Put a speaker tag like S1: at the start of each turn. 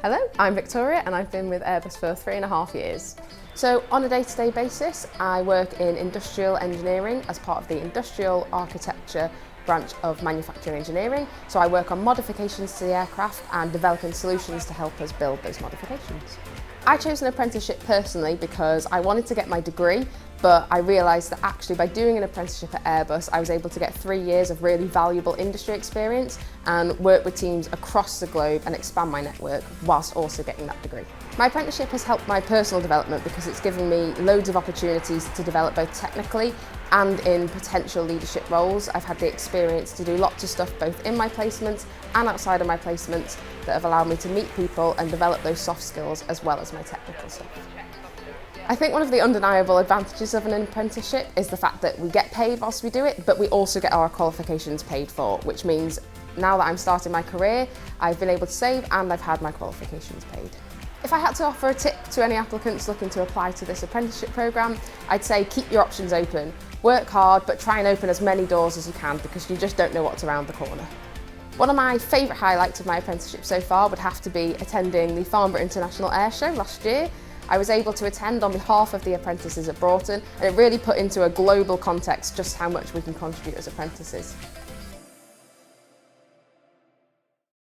S1: Hello, I'm Victoria and I've been with Airbus for 3.5 years. So on a day-to-day basis, I work in industrial engineering as part of the industrial architecture branch of manufacturing engineering. So I work on modifications to the aircraft and developing solutions to help us build those modifications. I chose an apprenticeship personally because I wanted to get my degree, but I realised that actually by doing an apprenticeship at Airbus, I was able to get 3 years of really valuable industry experience and work with teams across the globe and expand my network whilst also getting that degree. My apprenticeship has helped my personal development because it's given me loads of opportunities to develop both technically and in potential leadership roles. I've had the experience to do lots of stuff both in my placements and outside of my placements that have allowed me to meet people and develop those soft skills as well as my technical stuff. I think one of the undeniable advantages of an apprenticeship is the fact that we get paid whilst we do it, but we also get our qualifications paid for, which means now that I'm starting my career, I've been able to save and I've had my qualifications paid. If I had to offer a tip to any applicants looking to apply to this apprenticeship programme, I'd say keep your options open. Work hard, but try and open as many doors as you can because you just don't know what's around the corner. One of my favourite highlights of my apprenticeship so far would have to be attending the Farnborough International Air Show last year. I was able to attend on behalf of the apprentices at Broughton, and it really put into a global context just how much we can contribute as apprentices.